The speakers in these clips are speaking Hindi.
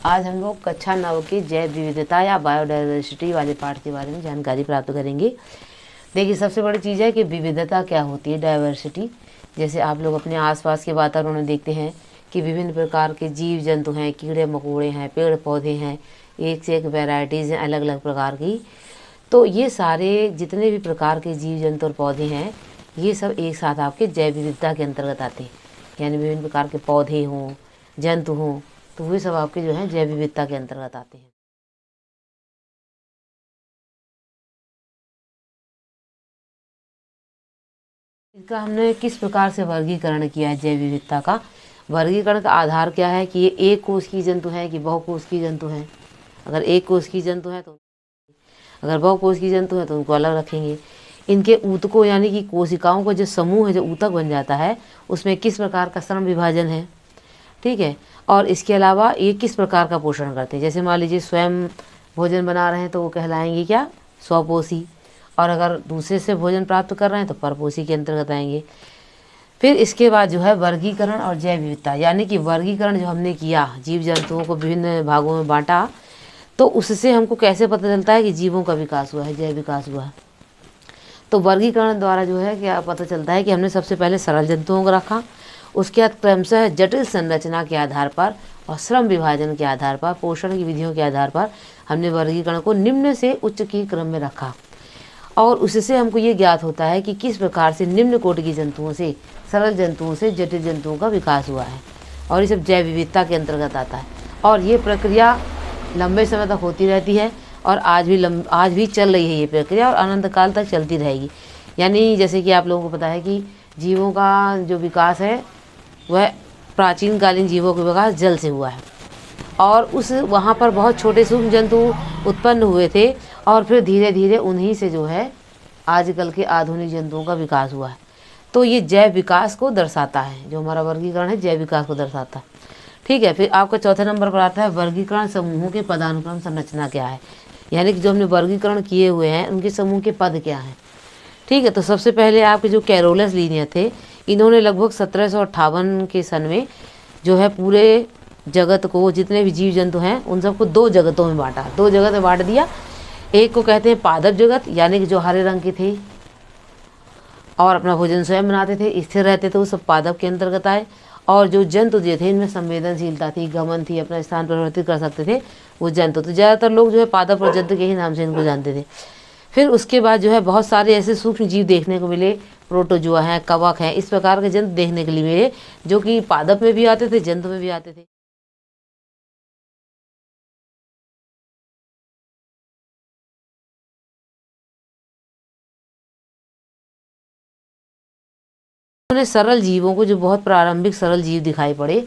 आज हम लोग कक्षा 9 की जैव विविधता या बायोडायवर्सिटी वाले पाठ के बारे में जानकारी प्राप्त करेंगे। देखिए, सबसे बड़ी चीज़ है कि विविधता क्या होती है, डायवर्सिटी। जैसे आप लोग अपने आसपास के वातावरण में देखते हैं कि विभिन्न प्रकार के जीव जंतु हैं, कीड़े मकोड़े हैं, पेड़ पौधे हैं, एक से एक वैरायटीज़ हैं अलग अलग प्रकार की। तो ये सारे जितने भी प्रकार के जीव जंतु और पौधे हैं, ये सब एक साथ आपके जैव विविधता के अंतर्गत आते हैं। यानी विभिन्न प्रकार के पौधे हों, जंतु हों, तो वे सब आपके जो है जैव विविधता के अंतर्गत आते हैं। इसका हमने किस प्रकार से वर्गीकरण किया है जैव विविधता का। वर्गीकरण का आधार क्या है कि ये एक कोष की जंतु हैं कि बहुकोष की जंतु हैं। अगर एक कोष की जंतु है तो, अगर बहुकोष की जंतु है तो उनको अलग रखेंगे। इनके ऊतकों यानी कि कोशिकाओं का जो समूह है, जो ऊतक बन जाता है, उसमें किस प्रकार का श्रम विभाजन है, ठीक है। और इसके अलावा ये किस प्रकार का पोषण करते हैं। जैसे मान लीजिए स्वयं भोजन बना रहे हैं तो वो कहलाएंगे क्या, स्वपोषी। और अगर दूसरे से भोजन प्राप्त कर रहे हैं तो परपोषी के अंतर्गत आएंगे। फिर इसके बाद जो है वर्गीकरण और जैव विविधता, यानी कि वर्गीकरण जो हमने किया, जीव जंतुओं को विभिन्न भागों में बांटा, तो उससे हमको कैसे पता चलता है कि जीवों का विकास हुआ है, जैव विकास हुआ है। तो वर्गीकरण द्वारा जो है क्या पता चलता है कि हमने सबसे पहले सरल जंतुओं को रखा, उसके बाद क्रमशः जटिल संरचना के आधार पर और श्रम विभाजन के आधार पर, पोषण की विधियों के आधार पर हमने वर्गीकरण को निम्न से उच्च की क्रम में रखा। और उससे हमको ये ज्ञात होता है कि किस प्रकार से निम्न कोटि के जंतुओं से, सरल जंतुओं से जटिल जंतुओं का विकास हुआ है। और ये सब जैव विविधता के अंतर्गत आता है। और ये प्रक्रिया लंबे समय तक होती रहती है और आज भी चल रही है ये प्रक्रिया और अनंत काल तक चलती रहेगी। यानी जैसे कि आप लोगों को पता है कि जीवों का जो विकास है वह प्राचीन कालीन जीवों का विकास जल से हुआ है और उस वहाँ पर बहुत छोटे सूक्ष्म जंतु उत्पन्न हुए थे और फिर धीरे धीरे उन्हीं से जो है आजकल के आधुनिक जंतुओं का विकास हुआ है। तो ये जैव विकास को दर्शाता है, जो हमारा वर्गीकरण है जैव विकास को दर्शाता है, ठीक है। फिर आपका चौथे नंबर पर आता है वर्गीकरण समूहों के पदानुक्रम संरचना क्या है। यानी कि जो हमने वर्गीकरण किए हुए हैं उनके समूह के पद क्या हैं, ठीक है। तो सबसे पहले आपके जो कैरोलस लीनियर थे, इन्होंने लगभग 1758 के सन में जो है पूरे जगत को, जितने भी जीव जंतु हैं उन सबको दो जगतों में बांटा, दो जगत में बांट दिया। एक को कहते हैं पादप जगत, यानी कि जो हरे रंग के थे और अपना भोजन स्वयं बनाते थे, स्थिर रहते थे, वो सब पादप के अंतर्गत आए। और जो जंतु जो थे इनमें संवेदनशीलता थी, गमन थी, अपना स्थान परिवर्तित कर सकते थे, वो जंतु। तो ज़्यादातर लोग जो है पादप और जंतु के ही नाम से इनको जानते थे। फिर उसके बाद जो है बहुत सारे ऐसे सूक्ष्म जीव देखने को मिले, प्रोटोजुआ हैं, कवक हैं, इस प्रकार के जंतु देखने के लिए मिले, जो कि पादप में भी आते थे, जंतु में भी आते थे। उन्हें सरल जीवों को, जो बहुत प्रारंभिक सरल जीव दिखाई पड़े,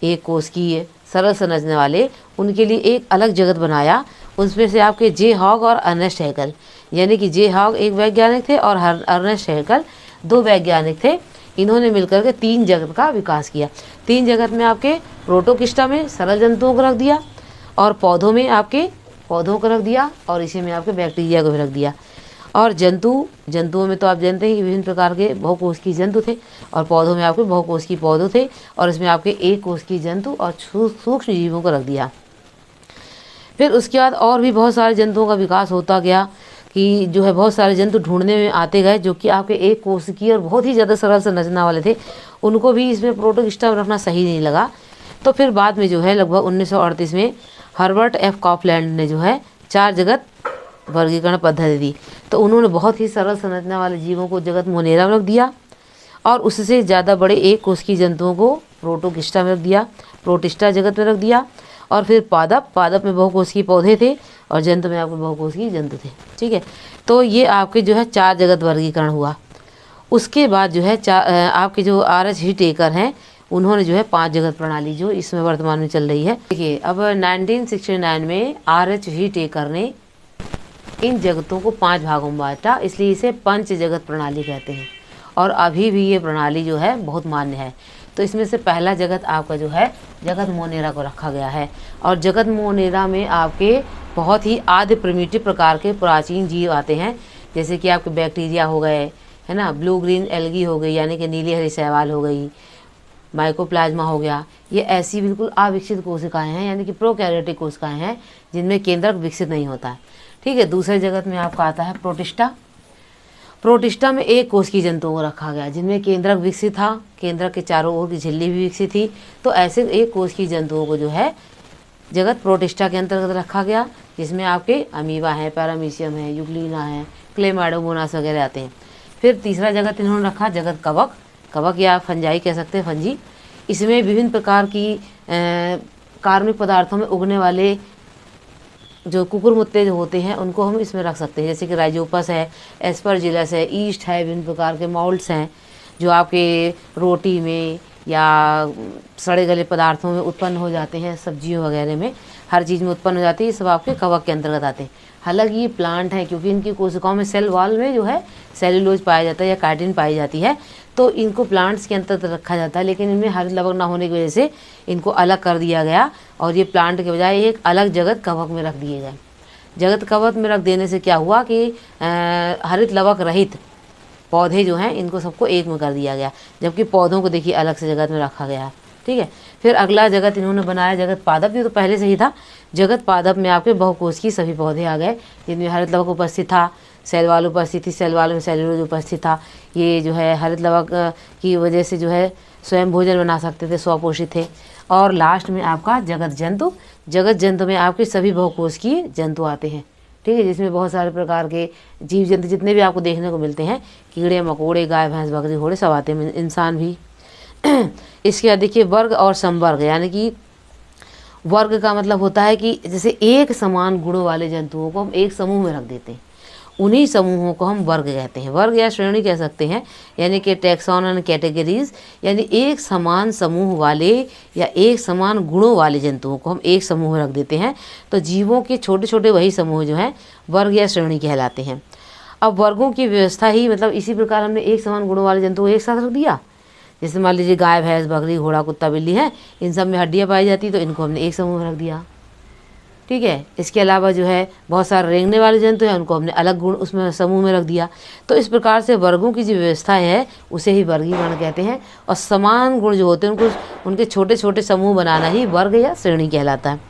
एक कोष की सरल संरचना वाले, उनके लिए एक अलग जगत बनाया। उसमें से आपके जे हॉग और अर्नेस्ट हैकल, यानी कि जे हॉग एक वैज्ञानिक थे और अर्नेस्ट हैकल दो वैज्ञानिक थे। इन्होंने मिलकर के तीन जगत का विकास किया। तीन जगत में आपके प्रोटोकिस्टा में सरल जंतुओं को रख दिया और पौधों में आपके पौधों को रख दिया और इसी में आपके बैक्टीरिया को भी रख दिया। और जंतुओं में तो आप जानते हैं कि विभिन्न प्रकार के बहुकोष की जंतु थे और पौधों में आपके बहुकोष की पौधे थे और इसमें आपके एक कोष की जंतु और सूक्ष्म जीवों को रख दिया। फिर उसके बाद और भी बहुत सारे जंतुओं का विकास होता गया कि जो है बहुत सारे जंतु ढूंढने में आते गए जो कि आपके एक कोष की और बहुत ही ज़्यादा सरल संरचना वाले थे। उनको भी इसमें प्रोटोकिस्टा में रखना सही नहीं लगा। तो फिर बाद में जो है लगभग 1938 में हर्बर्ट एफ कॉपलैंड ने जो है 4 जगत वर्गीकरण पद्धति दी। तो उन्होंने बहुत ही सरल संरचना वाले जीवों को जगत मोनेरा में रख दिया और उससे ज़्यादा बड़े एक कोष की जंतुओं को प्रोटोकिस्टा में रख दिया, प्रोटिस्टा जगत में रख दिया। और फिर पादप में बहुकोष की पौधे थे और जंतु में आपके बहुकोष की जंतु थे, ठीक है। तो ये आपके जो है 4 जगत वर्गीकरण हुआ। उसके बाद जो है आपके जो RH व्हिटेकर हैं, उन्होंने जो है 5 जगत प्रणाली जो इसमें वर्तमान में चल रही है। देखिए, अब 1969 में RH व्हिटेकर ने इन जगतों को 5 भागों में बांटा, इसलिए इसे पंच जगत प्रणाली कहते हैं। और अभी भी ये प्रणाली जो है बहुत मान्य है। तो इसमें से पहला जगत आपका जो है जगत मोनेरा को रखा गया है। और जगत मोनेरा में आपके बहुत ही आदि प्रिमिटिव प्रकार के प्राचीन जीव आते हैं, जैसे कि आपके बैक्टीरिया हो गए, है ना, ब्लू ग्रीन एल्गी हो गई, यानी कि नीली हरी शैवाल हो गई, माइकोप्लाज्मा हो गया, ये ऐसी बिल्कुल अविकसित कोशिकाएं हैं, यानी कि प्रोकैरियोटिक कोशिकाएं हैं जिनमें केंद्रक विकसित नहीं होता है। ठीक है। दूसरे जगत में आपका आता है प्रोटिस्टा। प्रोटिस्टा में एक कोश की जंतुओं को रखा गया जिनमें केंद्रक विकसित था, केंद्रक के चारों ओर की झिल्ली भी विकसित थी। तो ऐसे एक कोश की जंतुओं को जो है जगत प्रोटिस्टा के अंतर्गत रखा गया, जिसमें आपके अमीबा है, पैरामीशियम है, यूग्लिना है, क्लेमाइडोमोनास वगैरह आते हैं। फिर तीसरा जगत इन्होंने रखा जगत कवक। कवक या फंजाई कह सकते हैं, फंजी। इसमें विभिन्न प्रकार की कार्बनिक पदार्थों में उगने वाले जो कुकुरमुत्ते जो होते हैं उनको हम इसमें रख सकते हैं, जैसे कि राइजोपस है, एस्परजिलस है, ईस्ट है, विभिन्न प्रकार के मॉल्ट्स हैं जो आपके रोटी में या सड़े गले पदार्थों में उत्पन्न हो जाते हैं, सब्जियों वगैरह में, हर चीज़ में उत्पन्न हो जाती है। ये सब आपके कवक के अंतर्गत आते हैं। हालांकि ये प्लांट है, क्योंकि इनकी कोशिकाओं में सेल वॉल में जो है सेल्यूलोज पाया जाता है या काइटिन पाई जाती है, तो इनको प्लांट्स के अंतर्गत रखा जाता है। लेकिन इनमें हरित लवक ना होने की वजह से इनको अलग कर दिया गया और ये प्लांट के बजाय एक अलग जगत कवक में रख दिए गए। जगत कवक में रख देने से क्या हुआ कि हरित लवक रहित पौधे जो हैं इनको सबको एक में कर दिया गया, जबकि पौधों को देखिए अलग से जगत में रखा गया है। ठीक है। फिर अगला जगत इन्होंने बनाया जगत पादप। ये तो पहले से ही था। जगत पादप में आपके बहुकोश की सभी पौधे आ गए जिनमें हरित लवक उपस्थित था, सेल वाल उपस्थित थी, सेल वाल में सेल्यूलोज उपस्थित था। ये जो है हरित लवक की वजह से जो है स्वयं भोजन बना सकते थे, स्वपोषित थे। और लास्ट में आपका जगत जंतु। जगत जंतु में आपके सभी बहुकोश की जंतु आते हैं। ठीक है। जिसमें बहुत सारे प्रकार के जीव जंतु जितने भी आपको देखने को मिलते हैं, कीड़े मकोड़े, गाय भैंस बकरी घोड़े सब आते हैं, इंसान भी। इसके बाद देखिए वर्ग और संवर्ग, यानी कि वर्ग का मतलब होता है कि जैसे एक समान गुणों वाले जंतुओं को हम एक समूह में रख देते हैं, उन्हीं समूहों को हम वर्ग कहते हैं। वर्ग या श्रेणी कह सकते हैं, यानी कि टैक्सॉन एंड कैटेगरीज, यानी एक समान समूह वाले या एक समान गुणों वाले जंतुओं को हम एक समूह में रख देते हैं। तो जीवों के छोटे छोटे वही समूह जो हैं वर्ग या श्रेणी कहलाते हैं। अब वर्गों की व्यवस्था ही मतलब इसी प्रकार हमने एक समान गुणों वाले जंतुओं को एक साथ रख दिया। जैसे मान लीजिए गाय भैंस बकरी घोड़ा कुत्ता बिल्ली है, इन सब में हड्डियाँ पाई जाती, तो इनको हमने एक समूह में रख दिया। ठीक है। इसके अलावा जो है बहुत सारे रेंगने वाले जंतु हैं, उनको हमने अलग गुण उसमें समूह में रख दिया। तो इस प्रकार से वर्गों की जो व्यवस्था है उसे ही वर्गीकरण कहते हैं। और समान गुण जो होते हैं उनको उनके छोटे छोटे समूह बनाना ही वर्ग या श्रेणी कहलाता है।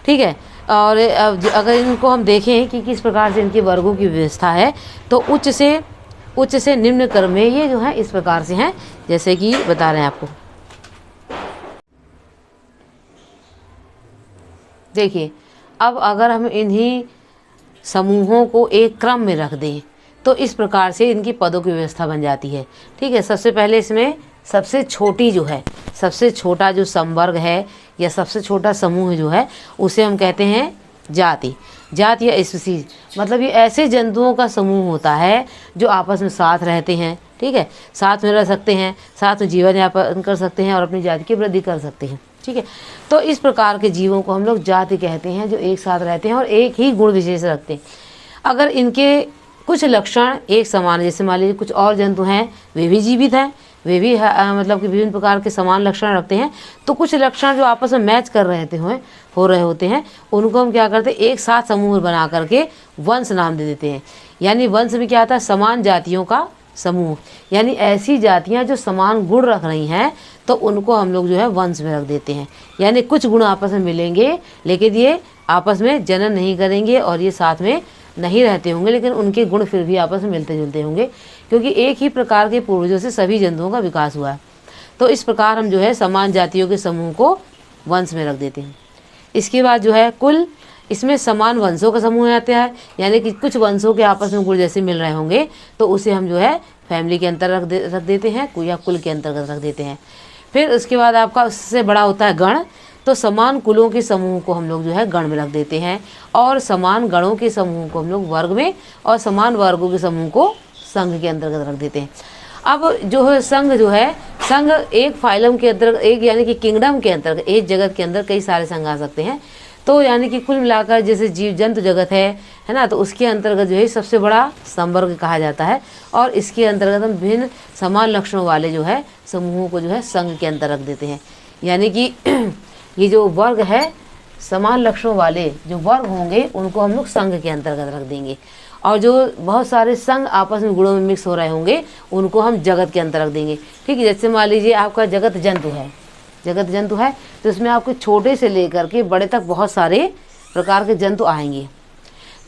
ठीक है। और अगर इनको हम देखें कि किस प्रकार से इनके वर्गों की व्यवस्था है, तो उच्च से निम्न क्रम में ये जो है इस प्रकार से हैं, जैसे कि बता रहे हैं आपको। देखिए, अब अगर हम इन्हीं समूहों को एक क्रम में रख दें तो इस प्रकार से इनकी पदों की व्यवस्था बन जाती है। ठीक है। सबसे पहले इसमें सबसे छोटी जो है, सबसे छोटा जो संवर्ग है या सबसे छोटा समूह जो है उसे हम कहते हैं जाति। जाति या स्पीसीज, मतलब ये ऐसे जंतुओं का समूह होता है जो आपस में साथ रहते हैं। ठीक है। साथ में रह सकते हैं, साथ में जीवन यापन कर सकते हैं और अपनी जाति की वृद्धि कर सकते हैं। ठीक है। तो इस प्रकार के जीवों को हम लोग जाति कहते हैं, जो एक साथ रहते हैं और एक ही गुण विशेष रखते हैं। अगर इनके कुछ लक्षण एक समान, जैसे मान लीजिए कुछ और जंतु हैं वे भी जीवित हैं, वे भी मतलब कि विभिन्न प्रकार के समान लक्षण रखते हैं, तो कुछ लक्षण जो आपस में मैच कर रहे होते हैं उनको हम क्या करते हैं, एक साथ समूह बना करके वंश नाम दे देते हैं। यानी वंश में क्या आता है, समान जातियों का समूह। यानी ऐसी जातियां जो समान गुण रख रही हैं तो उनको हम लोग जो है वंश में रख देते हैं। यानी कुछ गुण आपस में मिलेंगे लेकिन ये आपस में जनन नहीं करेंगे और ये साथ में नहीं रहते होंगे, लेकिन उनके गुण फिर भी आपस में मिलते जुलते होंगे, क्योंकि एक ही प्रकार के पूर्वजों से सभी जंतुओं का विकास हुआ है। तो इस प्रकार हम जो है समान जातियों के समूह को वंश में रख देते हैं। इसके बाद जो है कुल, इसमें समान वंशों का समूह आता है, यानी कि कुछ वंशों के आपस में गुण जैसे मिल रहे होंगे तो उसे हम जो है फैमिली के अंतर रख देते हैं या कुल के अंतर्गत रख देते हैं। फिर उसके बाद आपका उससे बड़ा होता है गण। तो समान कुलों के समूह को हम लोग जो है गण में रख देते हैं और समान गणों के समूह को हम लोग वर्ग में और समान वर्गों के समूह को संघ के अंतर्गत रख देते हैं। अब जो है संघ संघ एक फाइलम के अंतर्गत, एक यानी कि किंगडम के अंतर्गत, एक जगत के अंदर कई सारे संघ आ सकते हैं। तो यानी कि कुल मिलाकर जैसे जीव जंतु जगत है ना, तो उसके अंतर्गत जो है सबसे बड़ा संवर्ग कहा जाता है और इसके अंतर्गत हम भिन्न समान लक्षणों वाले जो है समूहों को जो है संघ के अंतर रख देते हैं। यानी कि ये जो वर्ग है, समान लक्षणों वाले जो वर्ग होंगे उनको हम लोग संघ के अंतर्गत रख देंगे और जो बहुत सारे संघ आपस में गुणों में मिक्स हो रहे होंगे उनको हम जगत के अंतर रख देंगे। ठीक है, जैसे मान लीजिए आपका जगत जंतु है, जगत जंतु है तो इसमें आपके छोटे से लेकर के बड़े तक बहुत सारे प्रकार के जंतु आएंगे।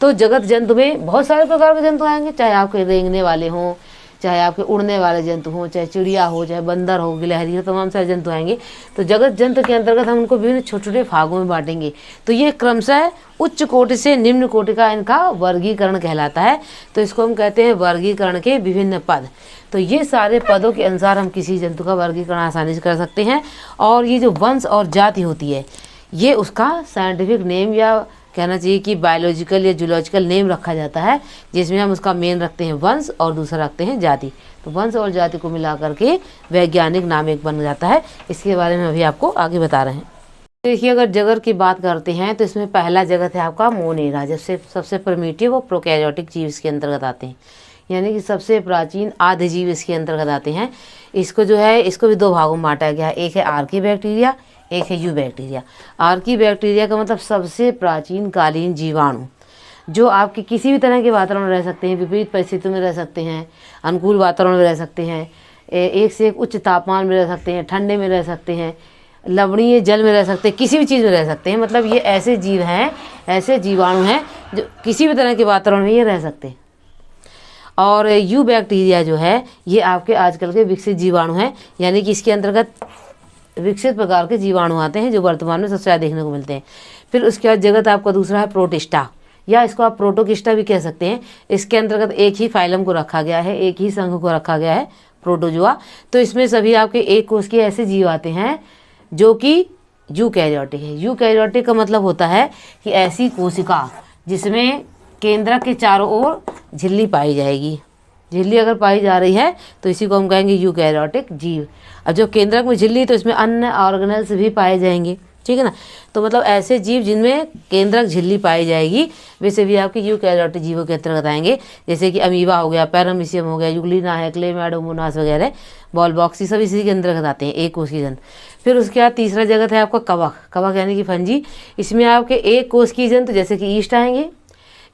तो जगत जंतु में बहुत सारे प्रकार के जंतु आएंगे, चाहे आपके रेंगने वाले हों, चाहे आपके उड़ने वाले जंतु हों, चाहे चिड़िया हो, चाहे बंदर हो, गिलहरी हो, तमाम सारे जंतु आएंगे। तो जगत जंतु के अंतर्गत हम उनको विभिन्न छोटे छोटे भागों में बांटेंगे। तो ये क्रमशः उच्च कोटि से निम्न कोटि का इनका वर्गीकरण कहलाता है। तो इसको हम कहते हैं वर्गीकरण के विभिन्न पद। तो ये सारे पदों के अनुसार हम किसी जंतु का वर्गीकरण आसानी से कर सकते हैं। और ये जो वंश और जाति होती है ये उसका साइंटिफिक नेम या कहना चाहिए कि बायोलॉजिकल या जूलॉजिकल नेम रखा जाता है, जिसमें हम उसका मेन रखते हैं वंश और दूसरा रखते हैं जाति। तो वंश और जाति को मिला करके वैज्ञानिक नाम एक बन जाता है। इसके बारे में अभी आपको आगे बता रहे हैं। देखिए, अगर जगत की बात करते हैं तो इसमें पहला जगत है आपका मोनेरा, जैसे सबसे प्रिमिटिव और प्रोकैरियोटिक जीव इसके अंतर्गत आते हैं, यानी कि सबसे प्राचीन आदि जीव इसके अंतर्गत आते हैं। इसको जो है इसको भी दो भागों में बांटा गया है, एक है आर्की बैक्टीरिया, एक है यू बैक्टीरिया। आर्की बैक्टीरिया का मतलब सबसे प्राचीन कालीन जीवाणु, जो आपके किसी भी तरह के वातावरण में रह सकते हैं, विपरीत परिस्थितियों में रह सकते हैं, अनुकूल वातावरण में रह सकते हैं, एक से एक उच्च तापमान में रह सकते हैं, ठंडे में रह सकते हैं, लवणीय जल में रह सकते हैं, किसी भी चीज़ में रह सकते हैं। मतलब ये ऐसे जीव हैं, ऐसे जीवाणु हैं जो किसी भी तरह के वातावरण में ये रह सकते हैं। और यू बैक्टीरिया जो है ये आपके आजकल के विकसित जीवाणु हैं, यानी कि इसके अंतर्गत विकसित प्रकार के जीवाणु आते हैं जो वर्तमान में सबसे ज़्यादा देखने को मिलते हैं। फिर उसके बाद जगत आपका दूसरा है प्रोटिस्टा, या इसको आप प्रोटोकिस्टा भी कह सकते हैं। इसके अंतर्गत एक ही फाइलम को रखा गया है, एक ही संघ को रखा गया है, प्रोटोजोआ। तो इसमें सभी आपके एक कोष के ऐसे जीव आते हैं जो कि यूकैरियोटिक है। यूकैरियोटिक का मतलब होता है कि ऐसी कोशिका जिसमें केंद्रक के चारों ओर झिल्ली पाई जाएगी। झिल्ली अगर पाई जा रही है तो इसी को हम कहेंगे यूकैरियोटिक जीव। अब जो केंद्रक में झिल्ली तो इसमें अन्य ऑर्गेनेल्स भी पाए जाएंगे, ठीक है ना। तो मतलब ऐसे जीव जिनमें केंद्रक झिल्ली पाई जाएगी वैसे भी आपके यूकैरियोटिक जीवों के अंतर्गत आएंगे, जैसे कि अमीबा हो गया, पैरामीशियम हो गया, यूग्लिना है, क्लेमाइडोमोनास वगैरह, बॉल बॉक्स, ये सब इसी के अंतर्गत आते हैं, एक कोष की जंतु। फिर उसके बाद तीसरा जगत है आपका कवक। कवक यानी कि फंजी। इसमें आपके एक कोष की जंतु जैसे कि ईस्ट आएंगे,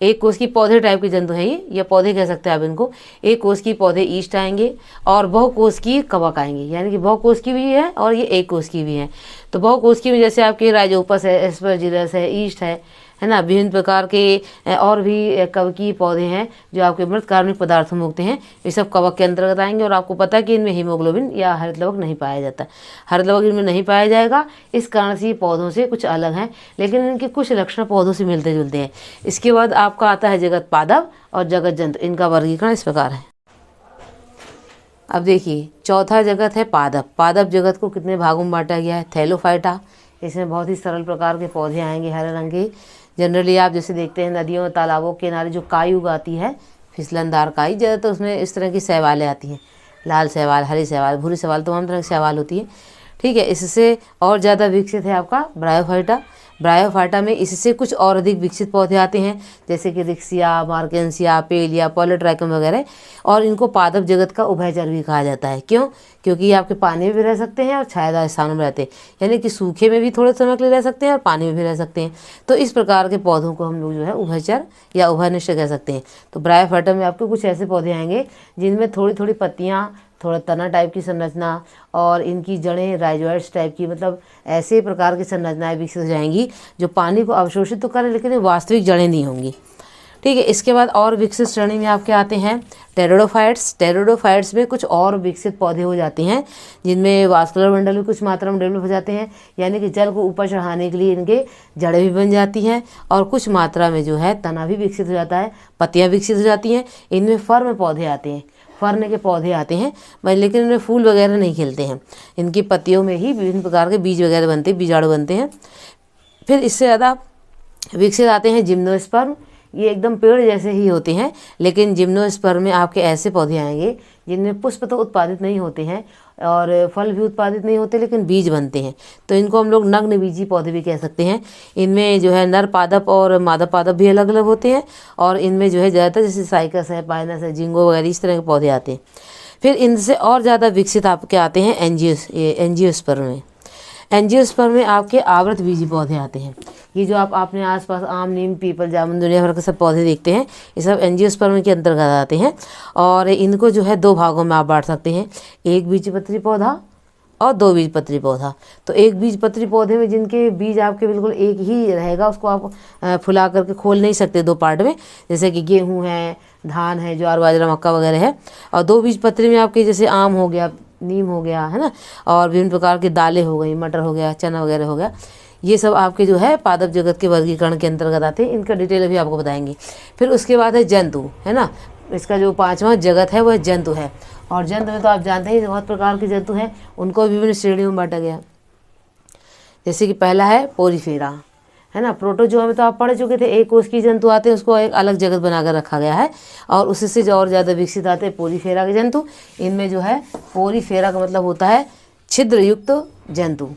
एक कोष की पौधे टाइप के जंतु हैं ये, या पौधे कह सकते हैं आप इनको। एक कोष की पौधे ईस्ट आएंगे और बहुकोष की कवक आएंगे, यानी कि बहुकोष की भी है और ये एक कोष की भी है। तो बहुकोष की में जैसे आपके राइजोपस है, एस्परजिलस है, ईस्ट है ना, विभिन्न प्रकार के और भी कवकीय पौधे हैं जो आपके मृत कार्बनिक पदार्थों में उगते हैं, ये सब कवक के अंतर्गत आएंगे। और आपको पता है कि इनमें हीमोग्लोबिन या हरित लवक नहीं पाया जाता, हरित लवक इनमें नहीं पाया जाएगा। इस कारण से ये पौधों से कुछ अलग हैं, लेकिन इनके कुछ लक्षण पौधों से मिलते जुलते हैं। इसके बाद आपका आता है जगत पादप और जगत जंतु। इनका वर्गीकरण इस प्रकार है। अब देखिए, चौथा जगत है पादप। पादप जगत को कितने भागों में बांटा गया है? थैलोफाइटा। इसमें बहुत ही सरल प्रकार के पौधे आएंगे, हरे रंग के। जनरली आप जैसे देखते हैं नदियों तालाबों के किनारे जो काई उगाती है, फिसलनदार काई, ज़्यादातर उसमें इस तरह की शैवालें आती हैं, लाल शैवाल, हरी शैवाल, भूरी शैवाल, तमाम तरह की शैवाल होती है, ठीक है। इससे और ज़्यादा विकसित है आपका ब्रायोफाइटा। ब्रायोफाइटा में इससे कुछ और अधिक विकसित पौधे आते हैं, जैसे कि रिक्सिया, मार्केंसिया, पेलिया, पॉलीट्राइकम वगैरह। और इनको पादप जगत का उभयचर भी कहा जाता है। क्यों? क्योंकि ये आपके पानी में भी रह सकते हैं और छायादार स्थानों में रहते हैं, यानी कि सूखे में भी थोड़े समय के लिए रह सकते हैं और पानी में भी रह सकते हैं। तो इस प्रकार के पौधों को हम लोग जो है उभयचर या उभयनिष्ठ कह सकते हैं। तो ब्रायोफाइटा में आपको कुछ ऐसे पौधे आएंगे जिनमें थोड़ी थोड़ी पत्तियाँ, थोड़ा तना टाइप की संरचना और इनकी जड़ें राइजोइड्स टाइप की, मतलब ऐसे प्रकार की संरचनाएं विकसित हो जाएंगी जो पानी को अवशोषित तो करें लेकिन वास्तविक जड़ें नहीं होंगी, ठीक है। इसके बाद और विकसित श्रेणी में आपके आते हैं टेरिडोफाइट्स। टेरिडोफाइट्स में कुछ और विकसित पौधे हो जाते हैं जिनमें वास्कुलर बंडल भी कुछ मात्रा में डेवलप हो जाते हैं, यानी कि जल को ऊपर चढ़ाने के लिए इनके जड़ें भी बन जाती हैं और कुछ मात्रा में जो है तना भी विकसित हो जाता है, पत्तियाँ विकसित हो जाती हैं। इनमें फर्म पौधे आते हैं, फर्न के पौधे आते हैं, लेकिन इनमें फूल वगैरह नहीं खिलते हैं। इनकी पत्तियों में ही विभिन्न प्रकार के बीज वगैरह बनते हैं, बीजाणु बनते हैं। फिर इससे ज़्यादा विकसित आते हैं जिम्नोस्पर्म। ये एकदम पेड़ जैसे ही होते हैं, लेकिन जिम्नोस्पर्म में आपके ऐसे पौधे आएंगे जिनमें पुष्प तो उत्पादित नहीं होते हैं और फल भी उत्पादित नहीं होते, लेकिन बीज बनते हैं। तो इनको हम लोग नग्न बीजी पौधे भी कह सकते हैं। इनमें जो है नर पादप और मादा पादप भी अलग अलग होते हैं और इनमें जो है ज़्यादातर जैसे साइकस है, पाइनस है, जिंगो वगैरह इस तरह के पौधे आते हैं। फिर इनसे और ज़्यादा विकसित आपके आते हैं एंजियोस्पर्म में। एंजियोस्पर्म में आपके आवृत बीजी पौधे आते हैं। ये जो आपने आसपास आम, नीम, पीपल, जामुन, दुनिया भर के सब पौधे देखते हैं, ये सब एंजियोस्पर्म के अंतर्गत आते हैं। और इनको जो है 2 भागों में आप बांट सकते हैं, एक बीजपत्री पौधा और 2 बीजपत्री पौधा। तो एक बीजपत्री पौधे में जिनके बीज आपके बिल्कुल एक ही रहेगा, उसको आप फुला करके खोल नहीं सकते 2 पार्ट में, जैसे कि गेहूँ है, धान है, ज्वार, बाजरा, मक्का वगैरह है। और 2 बीजपत्री में आपके जैसे आम हो गया, नीम हो गया, है ना, और विभिन्न प्रकार की दालें हो गई, मटर हो गया, चना वगैरह हो गया, ये सब आपके जो है पादप जगत के वर्गीकरण के अंतर्गत आते हैं। इनका डिटेल अभी आपको बताएंगे। फिर उसके बाद है जंतु, है ना। इसका जो 5वां जगत है वह जंतु है। और जंतु में तो आप जानते हैं बहुत प्रकार के जंतु हैं, उनको विभिन्न श्रेणियों में बांटा गया। जैसे कि पहला है पोरीफेरा, है ना। प्रोटोजोआ में तो आप पढ़ चुके थे, एक कोष की जंतु आते हैं, उसको एक अलग जगत बनाकर रखा गया है। और उससे जो और ज़्यादा विकसित आते हैं पोरीफेरा के जंतु। इनमें जो है पोरीफेरा का मतलब होता है छिद्र युक्त जंतु,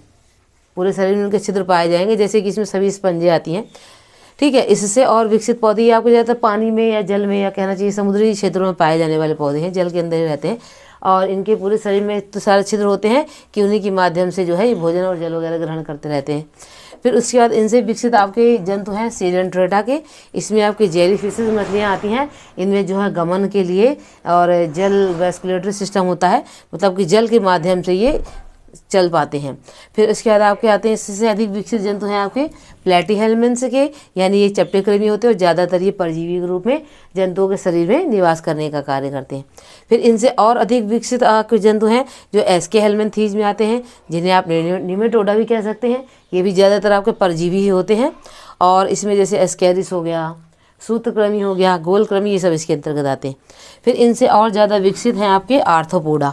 पूरे शरीर में उनके छिद्र पाए जाएंगे, जैसे कि इसमें सभी स्पंजें आती हैं, ठीक है। इससे और विकसित पौधे ये आपको ज़्यादातर पानी में या जल में, या कहना चाहिए समुद्री क्षेत्रों में पाए जाने वाले पौधे हैं, जल के अंदर ही रहते हैं। और इनके पूरे शरीर में तो सारे छिद्र होते हैं कि उन्हीं के माध्यम से जो है ये भोजन और जल वगैरह ग्रहण करते रहते हैं। फिर उसके बाद इनसे विकसित आपके जंतु हैं सीडेंट्रेटा के। इसमें आपकी जेली फिशेज मछलियाँ आती हैं। इनमें जो है गमन के लिए और जल वेस्कुलेटरी सिस्टम होता है, मतलब कि जल के माध्यम से ये चल पाते हैं। फिर उसके बाद आपके आते हैं, इससे अधिक विकसित जंतु हैं आपके प्लेटीहेल्मिन्थ्स के, यानी ये चपटेकृमि होते हैं और ज़्यादातर ये परजीवी के रूप में जंतुओं के शरीर में निवास करने का कार्य करते हैं। फिर इनसे और अधिक विकसित आपके जंतु हैं जो एस्केहेल्मिन्थीज में आते हैं, जिन्हें आप निमेटोडा भी कह सकते हैं। ये भी ज़्यादातर आपके परजीवी ही होते हैं। और इसमें जैसे एस्केरिस हो गया, सूत्रकृमि हो गया, गोलकृमि, ये सब इसके अंतर्गत आते हैं। फिर इनसे और ज़्यादा विकसित हैं आपके आर्थ्रोपोडा।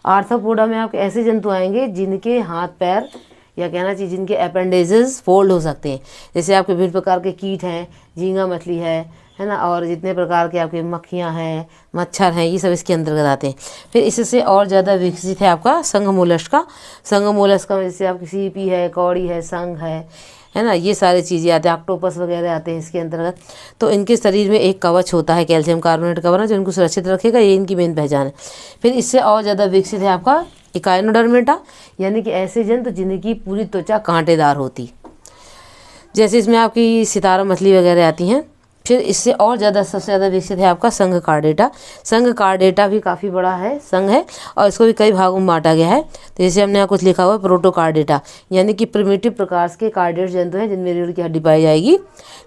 आर्थ्रोपोडा में आपके ऐसे जंतु आएंगे जिनके हाथ पैर, या कहना चाहिए जिनके अपेंडेजेस फोल्ड हो सकते हैं। जैसे आपके विभिन्न प्रकार के कीट हैं, झींगा मछली है ना, और जितने प्रकार के आपके मक्खियाँ हैं, मच्छर हैं, ये सब इसके अंतर्गत आते हैं। फिर इससे और ज़्यादा विकसित है आपका संघ मोलस्का। संघ मोलस्का में जैसे आपकी सीपी है, कौड़ी है, संघ है ना, ये सारी चीज़ें आते हैं। ऑक्टोपस वगैरह आते हैं इसके अंतर्गत। तो इनके शरीर में एक कवच होता है कैल्शियम कार्बोनेट का बना, जो इनको सुरक्षित रखेगा, ये इनकी मेन पहचान है। फिर इससे और ज़्यादा विकसित है आपका इकाइनोडर्मेटा, यानी कि ऐसे जंतु जिनकी पूरी त्वचा कांटेदार होती, जैसे इसमें आपकी सितारा मछली वगैरह आती हैं। फिर इससे और ज़्यादा सबसे ज़्यादा विकसित है आपका संघ कार्डेटा। संघ कार्डेटा भी काफ़ी बड़ा है, संघ है, और इसको भी कई भागों में बांटा गया है। तो जैसे हमने यहाँ कुछ लिखा हुआ है, प्रोटोकार्डेटा, यानी कि प्रिमिटिव प्रकार के कार्डेट जंतु हैं जिनमें रीढ़ की हड्डी पाई जाएगी।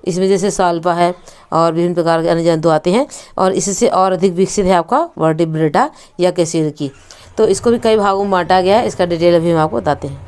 इसमें जैसे साल्पा है और विभिन्न प्रकार के अन्य जंतु आते हैं। और इससे और अधिक विकसित है आपका वर्टिब्रेटा या कैसीर की। तो इसको भी कई भागों में बांटा गया है, इसका डिटेल अभी हम आपको बताते हैं।